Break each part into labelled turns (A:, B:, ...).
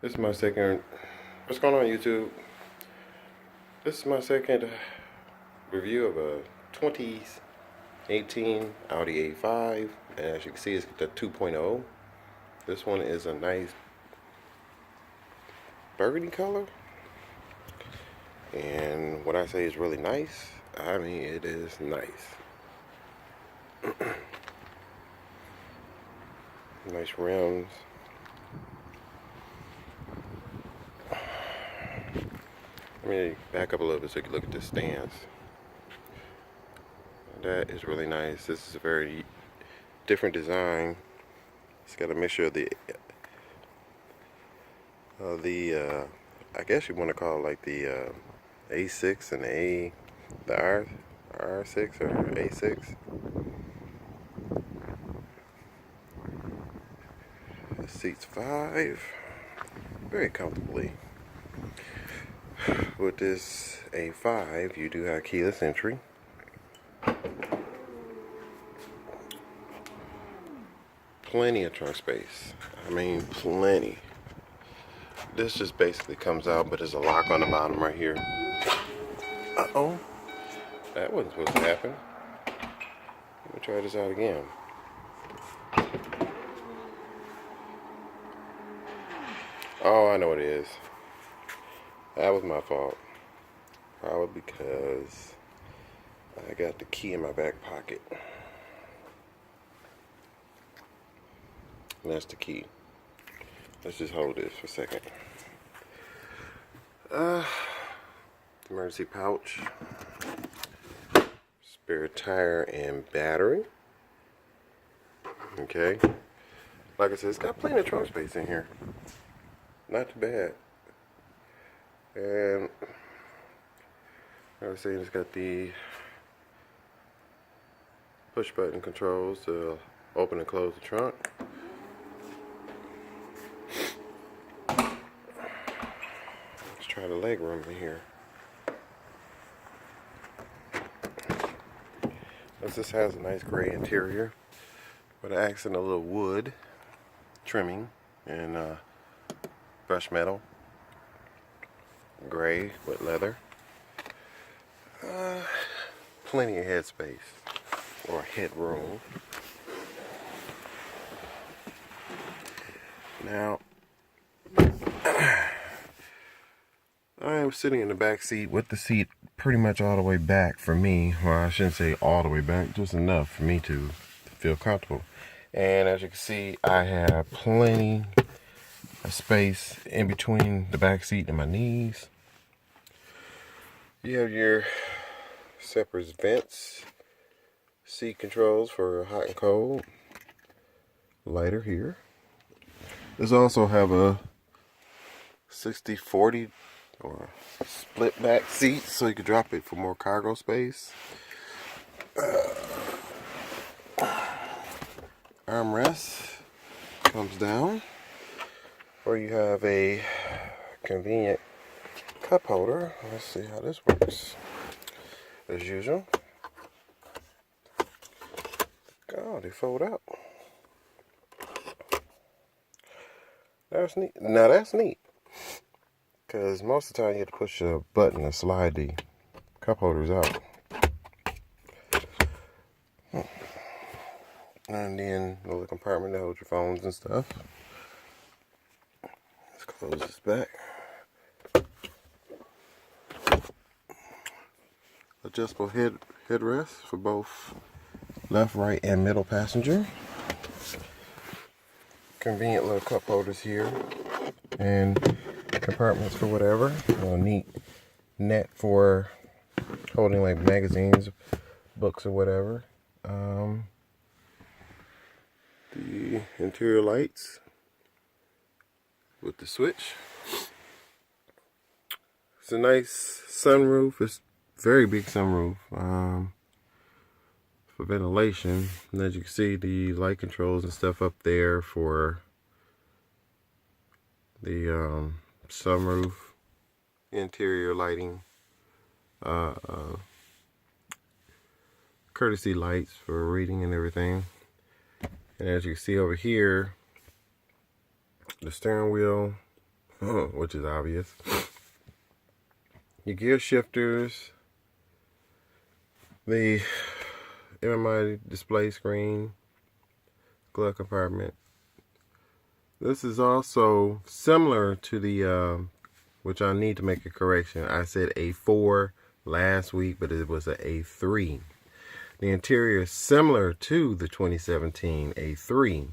A: This is my second. What's going on, YouTube? This is my second review of a 2018 Audi A5, and as you can see, it's the 2.0. This one is a nice burgundy color, and what I say is really nice, I mean it is nice. Nice rims. Let me back up a little bit so you can look at the stance. That is really nice. This is a very different design. It's got a mixture of the I guess you want to call it like the A6 and the R6 or A6. The seats 5 very comfortably. With this A5, you do have keyless entry. Plenty of trunk space. I mean, plenty. This just basically comes out, but there's a lock on the bottom right here. Uh-oh. That wasn't supposed to happen. Let me try this out again. Oh, I know what it is. That was my fault. Probably because I got the key in my back pocket. And that's the key. Let's just hold this for a second. Emergency pouch. Spare tire and battery. Okay. Like I said, it's got plenty of trunk space in here. Not too bad. And I was saying, it's got the push button controls to open and close the trunk. Let's try the leg room in here. This has a nice gray interior with an accent of a little wood trimming and brushed metal, gray with leather. Plenty of headspace or headroom. Now, I am sitting in the back seat with the seat pretty much all the way back for me. Well, I shouldn't say all the way back, just enough for me to feel comfortable. And as you can see, I have plenty of space in between the back seat and my knees. You have your separate vents, seat controls for hot and cold, lighter here. This also have a 60-40 or split back seat, so you could drop it for more cargo space. Armrest comes down, or you have a convenient cup holder. Let's see how this works. As usual. Oh, they fold out. That's neat. Now that's neat, because most of the time you have to push a button to slide the cup holders out. And then the little compartment that holds your phones and stuff. Let's close this back. Adjustable headrest for both left, right, and middle passenger. Convenient little cup holders here, and compartments for whatever. A neat net for holding like magazines, books, or whatever. The interior lights with the switch. It's a nice sunroof. It's a very big sunroof for ventilation. And as you can see, the light controls and stuff up there for the sunroof, interior lighting, courtesy lights for reading and everything. And as you can see over here, the steering wheel which is obvious. Your gear shifters, the MMI display screen, glove compartment. This is also similar to the, which I need to make a correction. I said A4 last week, but it was an A3. The interior is similar to the 2017 A3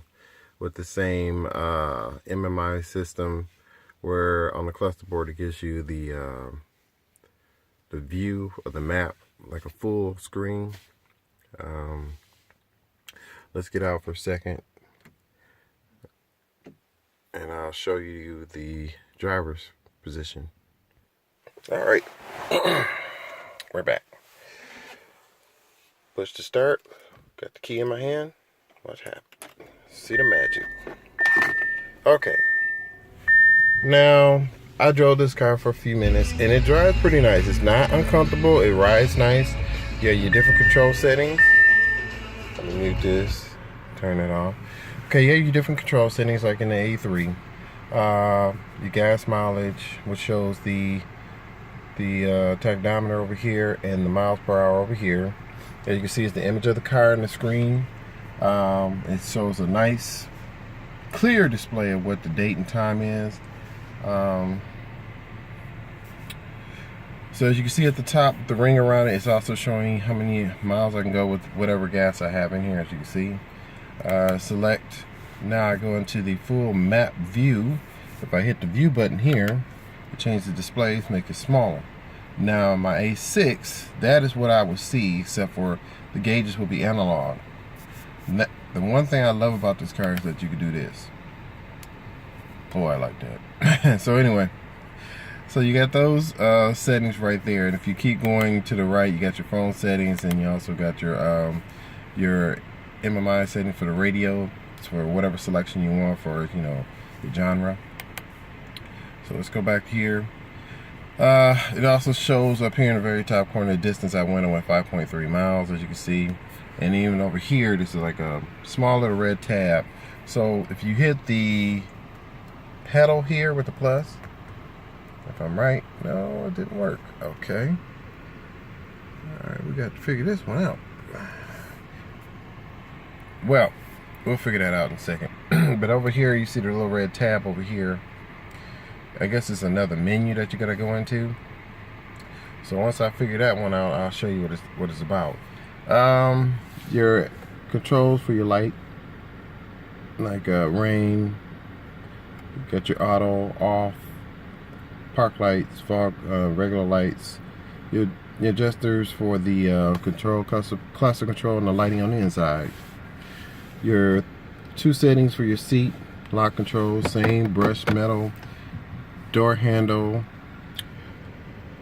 A: with the same MMI system, where on the cluster board it gives you the view of the map like a full screen. Let's get out for a second and I'll show you the driver's position. All right, we're back. Push to start. Got the key in my hand. Watch happen. See the magic. Okay. Now, I drove this car for a few minutes and it drives pretty nice. It's not uncomfortable. It rides nice. You have your different control settings. Let me mute this. Turn it off. Okay, you have your different control settings like in the A3. Your gas mileage, which shows the tachometer over here and the miles per hour over here. As you can see, it's the image of the car on the screen. It shows a nice, clear display of what the date and time is. So as you can see at the top, the ring around it is also showing how many miles I can go with whatever gas I have in here, as you can see. Select. Now I go into the full map view. If I hit the view button here, it changes the displays, make it smaller. Now my A6, that is what I would see, except for the gauges will be analog. The one thing I love about this car is that you can do this. Oh, I like that. So anyway, so you got those settings right there, and if you keep going to the right, you got your phone settings, and you also got your MMI setting for the radio, for whatever selection you want for, you know, the genre. So let's go back here. It also shows up here in the very top corner the distance I went. I went 5.3 miles, as you can see. And even over here, this is like a small little red tab. So if you hit the pedal here with the plus, if I'm right, no, it didn't work. Okay. All right, we got to figure this one out. Well, we'll figure that out in a second. But over here, you see the little red tab over here. I guess it's another menu that you gotta go into. So once I figure that one out, I'll show you what it's about. Your controls for your light, like rain. You got your auto off, park lights, fog, regular lights. Your adjusters for the control, cluster control, and the lighting on the inside. Your two settings for your seat, lock control, same brushed metal. Door handle.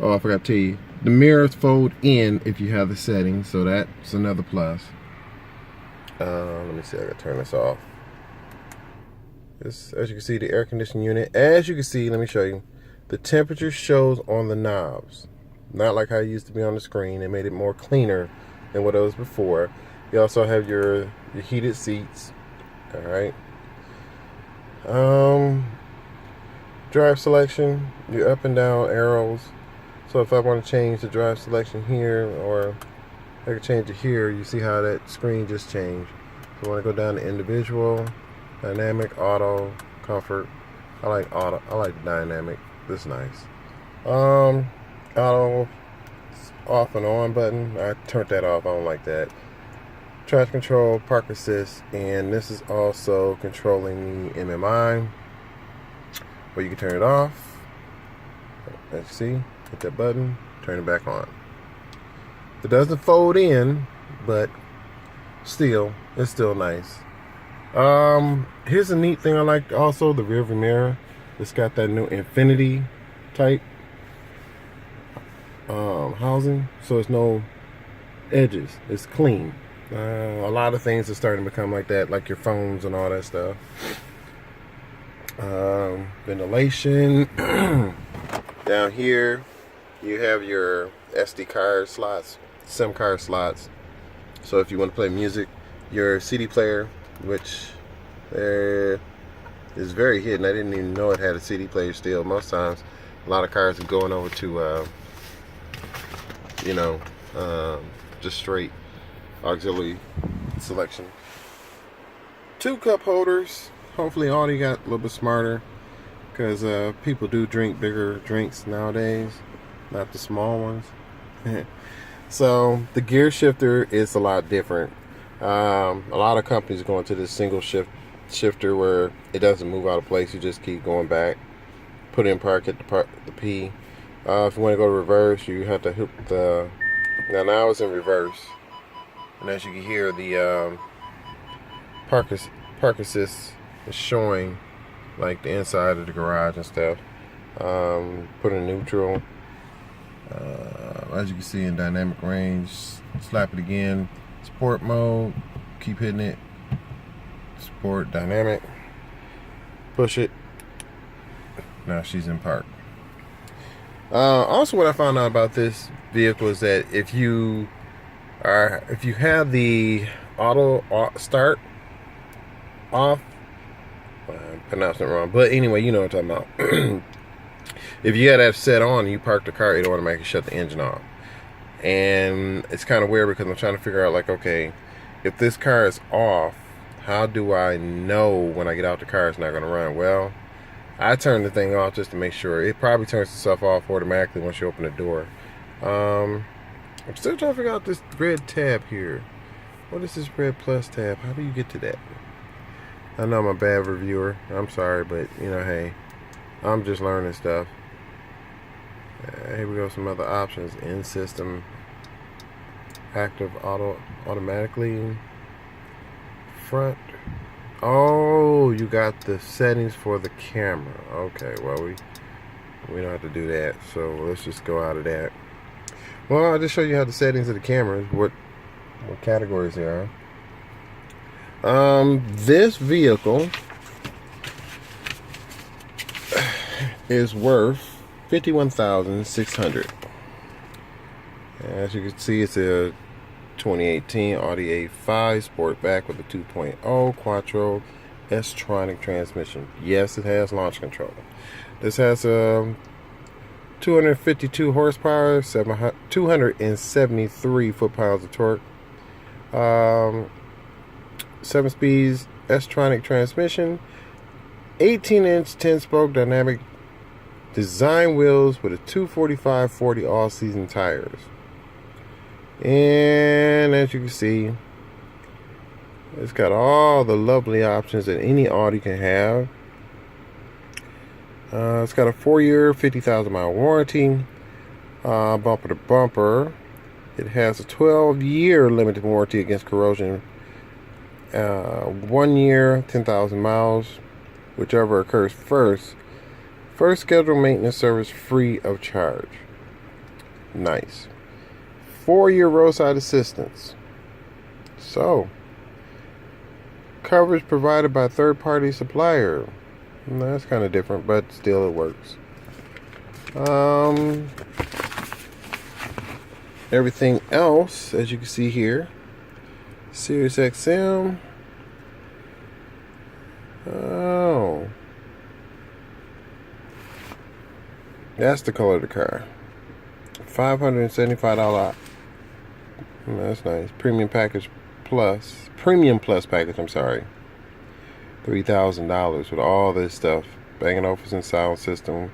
A: Oh, I forgot to tell you, the mirrors fold in if you have the settings, so that's another plus. Let me see, I gotta turn this off. This, as you can see, the air conditioning unit. As you can see, let me show you, the temperature shows on the knobs, not like how it used to be on the screen. They made it more cleaner than what it was before. You also have your heated seats. All right. Drive selection, your up and down arrows. So if I want to change the drive selection here, or I can change it here, you see how that screen just changed. So I want to go down to individual, dynamic, auto, comfort. I like auto. I like dynamic. This is nice. Auto off and on button. I turned that off. I don't like that. Traction control, park assist, and this is also controlling the MMI. Or you can turn it off. Let's see. Hit that button. Turn it back on. It doesn't fold in, but still, it's still nice. Here's a neat thing I like also, the rear view mirror. It's got that new infinity type housing, so it's no edges. It's clean. A lot of things are starting to become like that, like your phones and all that stuff. Ventilation. Down here you have your SD card slots, SIM card slots, so if you want to play music, your CD player, which there It's very hidden. I didn't even know it had a CD player still. Most times, a lot of cars are going over to, you know, just straight auxiliary selection. 2 cup holders. Hopefully Audi got a little bit smarter, because people do drink bigger drinks nowadays, not the small ones. So the gear shifter is a lot different. A lot of companies are going to this single shifter where it doesn't move out of place. You just keep going back, put in park, hit the P. If you want to go to reverse, you have to hit the. Now it's in reverse, and as you can hear, the park assist is showing like the inside of the garage and stuff. Put in neutral. As you can see in dynamic range, slap it again. Sport mode, keep hitting it. Sport, dynamic. Push it. Now she's in park. Also, what I found out about this vehicle is that if you have the auto start off, I'm pronouncing it wrong, but anyway, you know what I'm talking about. If you had that set on and you park the car, it'll automatically shut the engine off. And it's kind of weird because I'm trying to figure out, like, okay, if this car is off, how do I know when I get out the car it's not going to run? Well, I turn the thing off just to make sure. It probably turns itself off automatically once you open the door. I'm still trying to figure out this red tab here. What is this red plus tab? How do you get to that? I know I'm a bad reviewer. I'm sorry, but, you know, hey, I'm just learning stuff. Here we go, some other options. In system, active automatically, front. Oh, you got the settings for the camera. Okay, well, we don't have to do that, so let's just go out of that. Well, I'll just show you how the settings of the cameras, what categories they are. This vehicle is worth $51,600. As you can see, it's a 2018 Audi A5 Sportback with a 2.0 Quattro S-tronic transmission. Yes, it has launch control. This has 252 horsepower, 273 foot-pounds of torque, 7 speeds S-tronic transmission, 18-inch 10-spoke dynamic design wheels with a 245/40 all-season tires. And as you can see, it's got all the lovely options that any Audi can have. It's got a 4-year, 50,000-mile warranty, bumper to bumper. It has a 12-year limited warranty against corrosion, 1 year, 10,000 miles, whichever occurs first. First scheduled maintenance service free of charge. Nice. 4-year roadside assistance. So, coverage provided by third-party supplier. That's kind of different, but still it works. Everything else, as you can see here, Sirius XM. Oh, that's the color of the car. $575. That's nice. Premium plus package. I'm sorry. $3,000 with all this stuff. Bang & Olufsen sound system.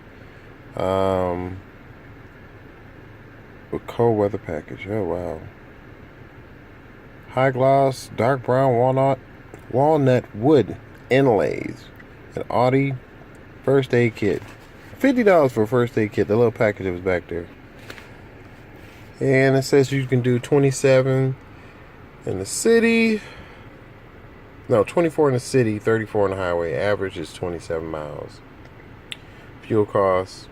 A: With cold weather package. Oh wow. High gloss, dark brown walnut wood inlays. An Audi first aid kit. $50 for a first aid kit. The little package that was back there. And it says you can do 27 in the city. No, 24 in the city, 34 on the highway. Average is 27 miles. Fuel costs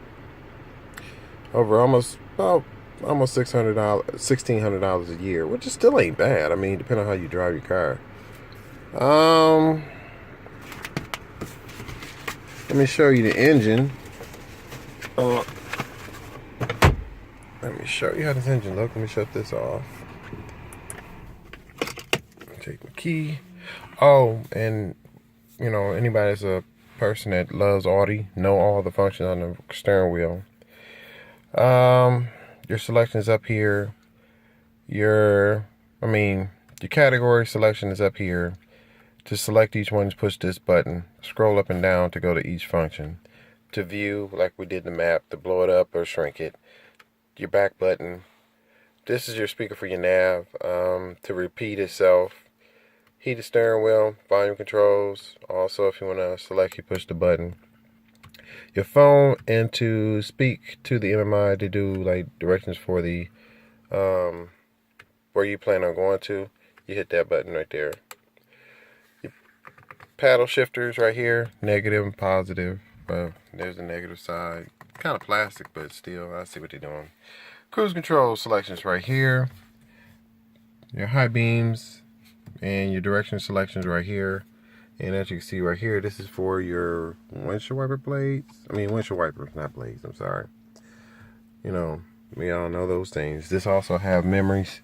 A: over almost $1,600 a year, which is still ain't bad. I mean, depending on how you drive your car. Let me show you the engine. Let me show you how this engine looks. Let me shut this off. Take my key. Oh, and you know, anybody that's a person that loves Audi, know all the functions on the steering wheel. Your selection is up here. Your category selection is up here. To select each one, just push this button. Scroll up and down to go to each function. To view, like we did the map, to blow it up or shrink it. Your back button. This is your speaker for your nav. To repeat itself. Heated steering wheel, volume controls. Also, if you want to select, you push the button. Your phone, and to speak to the MMI to do like directions for the where you plan on going to, you hit that button right there. Your paddle shifters right here, negative and positive. There's the negative side. Kind of plastic, but still, I see what they're doing. Cruise control selections right here. Your high beams and your direction selections right here. And as you can see right here, this is for your windshield wiper blades. Windshield wipers, not blades, I'm sorry. We all know those things. This also have memories.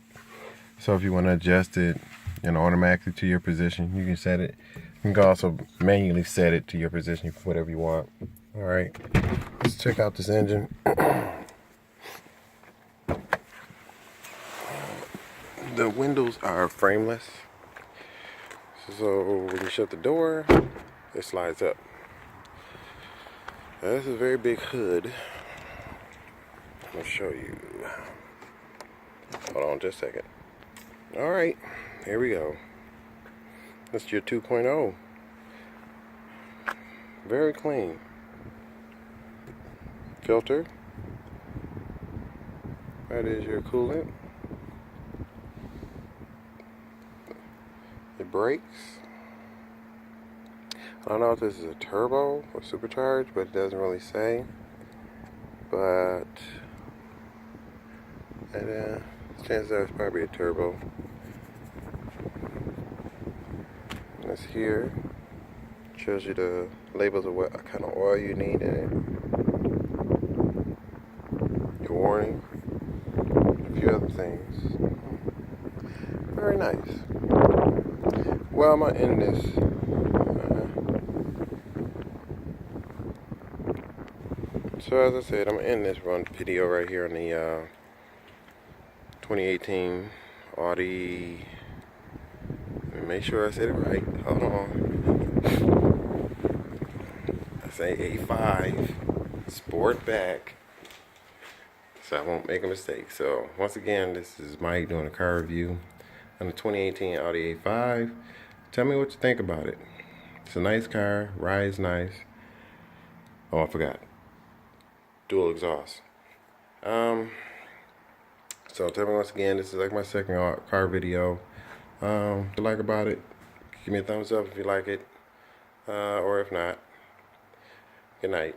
A: So if you want to adjust it automatically to your position, you can set it. You can also manually set it to your position for whatever you want. Alright, let's check out this engine. The windows are frameless. So when you shut the door, it slides up. Now, this is a very big hood. I'm going to show you. Hold on just a second. Alright, here we go. That's your 2.0. Very clean. Filter. That is your coolant. Your brakes. I don't know if this is a turbo or supercharged, but it doesn't really say. But chances are it's probably a turbo. This here shows you the labels of what kind of oil you need in it. Your warning. A few other things. Very nice. Well, I'm gonna end this. So as I said, I'm gonna end this video right here on the 2018 Audi. Let me make sure I said it right. Hold on. I say A5 Sportback, so I won't make a mistake. So once again, this is Mike doing a car review on the 2018 Audi A5. Tell me what you think about it. It's a nice car, rides nice. Oh, I forgot. Dual exhaust. So tell me once again, this is like my second car video. What you like about it? Give me a thumbs up if you like it, or if not. Good night.